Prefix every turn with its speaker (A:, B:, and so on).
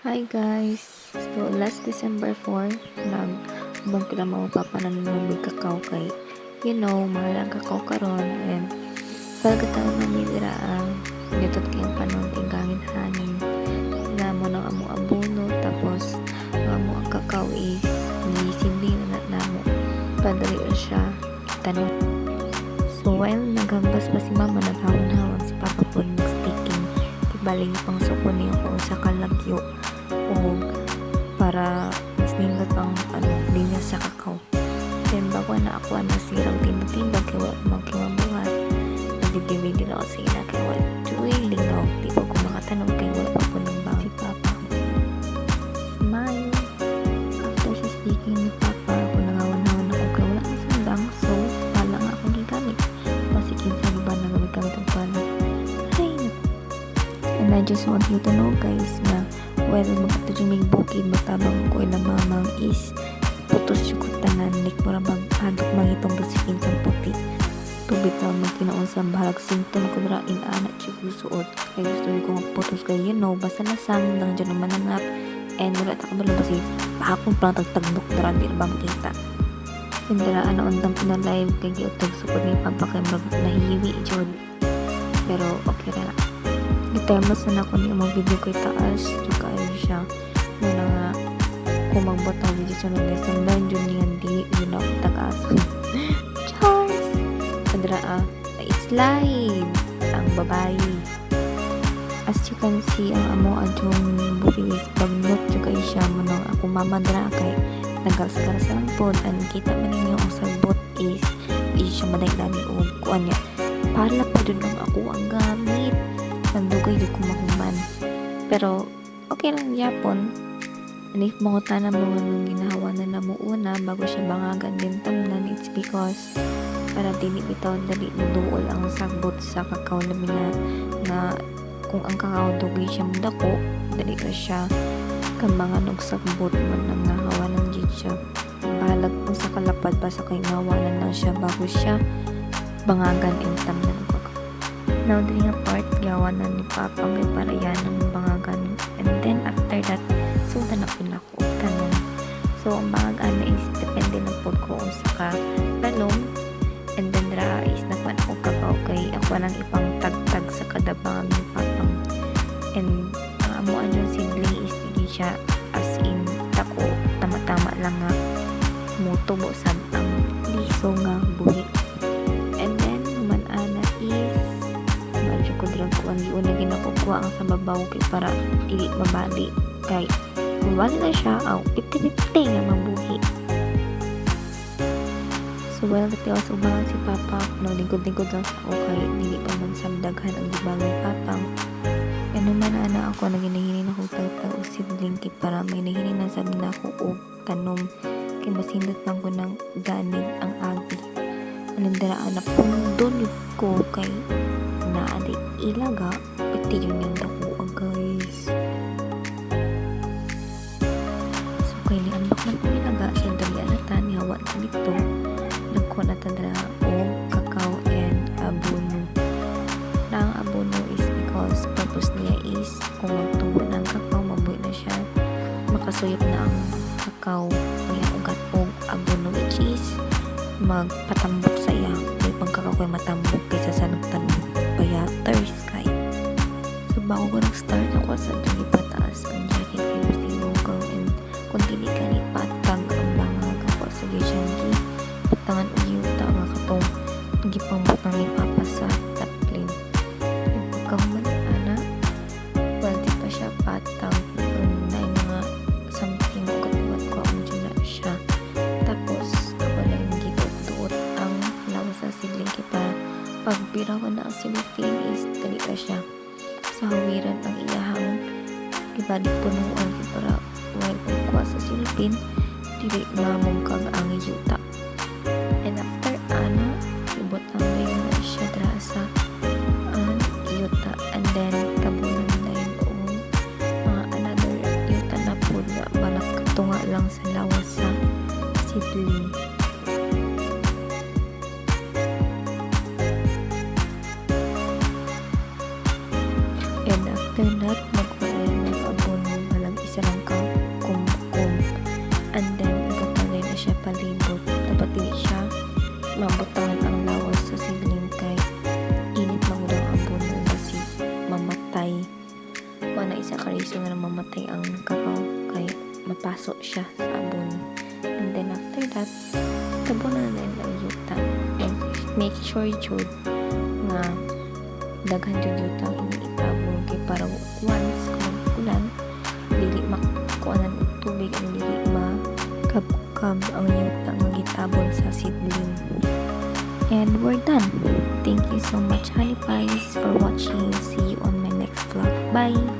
A: Hi guys! So last December 4, nagbang ko lang mga papanan ng kakao kay mahal ang kakao karon and pagkataon na nila ang nitot kayong panahon tinggangin hangin na mo ng amo abono tapos amo ang kakao is nisindi na namo padali siya itanong. So while naghambas pa si mama naghawon-hawon si papa po nag-sticking kibaling pang suko niyo kung sa kalagyo o para mas nindot ang linya sa kakao. Then bago na ako nasirang timbang kaya wala magkimabuhat nagdidividi na ako sa ina kaya wala tuwing lingaw di ko kumakatanong kaya wala pa po ng bang si papa. Smile after sa speaking ni papa ako nangawan-hawan ako kaya wala ang sandang so pala nga akong gigamit pasikin sa iba na gamit ang pala. And I just want you to know guys na while magkatudyo may bukid matabang ko ilang mamang is putos yung kutanan like mura maghadok mangitong basikin sa puti tubig na magkinaon sa bahalag sintom ko nara inaanat siya gusuot kaya gusto ko putos kayo basta lasang lang dyan naman nanap and wala ta kabalo kasi pahapon pa lang tagtagbok nara di bang kita hindi na undang pinalive kay giutog sukod ni papakay nahihiwi jod pero okay na lang itemos na ako ni mga video kay taas juga ayun siya muna nga kung magbot ang video sa nung December dyan niyan di yun ako tagas Charles kadra it's live ang babae as you can see ang amo adjong buki is bagnot juga siya muna ako mamadra kay nagkasakara sa lang pod and kita man ninyo ang sagbot is siya madaglani o kuan niya para pa dun ang ako ang gamit nagdugay di ko mahuman pero okay lang yapon and if makuta na mga nung ginahawa na namuuna bago siya bangagan din tamnan it's because para dili bitaw dali nuduol ang sagbot sa kakao labi na kung ang kakao dugay siya madako dali ka siya kambangan og sagbot man ang nahawa ng jitsa balag kung sa kalapad pa sa kay ngawanan lang siya bago siya bangagan and tamnan ko. Now, dili nga part, gawa na ni Papa may para yan ng bangagan. And then, after that, sundan na pila ko tanong. So, ang bangagan na is, depende ng pod ko kung saka talong. And then, is nakuha ako kakao kay ako nang ipang tagtag sa kada bangag ni Papang. And, ang amuan yung sidling is, hindi siya as in, tako, tama-tama lang nga, mutubo sa ang liso nga buhi. And then, manana is, ko drag ko ang giuna ginakukuha ang sa babaw kay para dili mabali kay kung bali na siya 50-50 nga mabuhi. So while natiwas ubangan si Papa lingkod-lingkod lang sa ako kay dili pa man samdaghan ang gibang ni Papang and naman ana ako naginahinin ako tagtag o sidling kay para may nahinin na sabi na ako o tanom kay masindot lang ko ng ganid ang agi anandaraan na pundon ko kay na adik ilaga pati yun yung dakuha guys so kay liambak na kong ilaga siya dali anatan yawa sa dito nagkuha na tandra o kakao and abono na ang abono is because purpose niya is kung magtubo ng kakao mabuhay na siya makasuyop na ang kakao kaya ugat o abono which is magpatambok sa iya may pangkakaw ko'y matambok kaysa sa nagtanong payaters kay so bago ko nag-start ako sa dili pataas ang jacket kay basta lugaw and kung dili ka ni patag ang bangag ako sa gijanggi patangan o yuta nga katong gipambot ng ni Papa sa taplin yung pagkahuman ana well di pa siya patag na yung mga something ugat-ugat ko ang dyan na siya tapos ako lang gituot ang lawa sa sidling kay para pagbirawan na ang silipin is talika siya sa hawiran ang iyahang ibalik punuan para while pagkuha sa silipin dili mamungkag ang yuta and after ibot ang ngayon na siya dra sa ang yuta and then kabunan na yun mga another yuta na po na balak katunga lang sa lawas sa sidling. And after that, magpaay ng abono balang isa gusto na mamatay ang kakaw kaya mapaso siya sa abon. And then after that, tabunan na ang yuta. And make sure jud nga daghan jud yuta ang itabon kay para once kung ulan dili makuanan og tubig ang dili makabkab ang yuta nga gitabon sa seedling. And we're done. Thank you so much, honey pies, for watching. See you on my next vlog. Bye!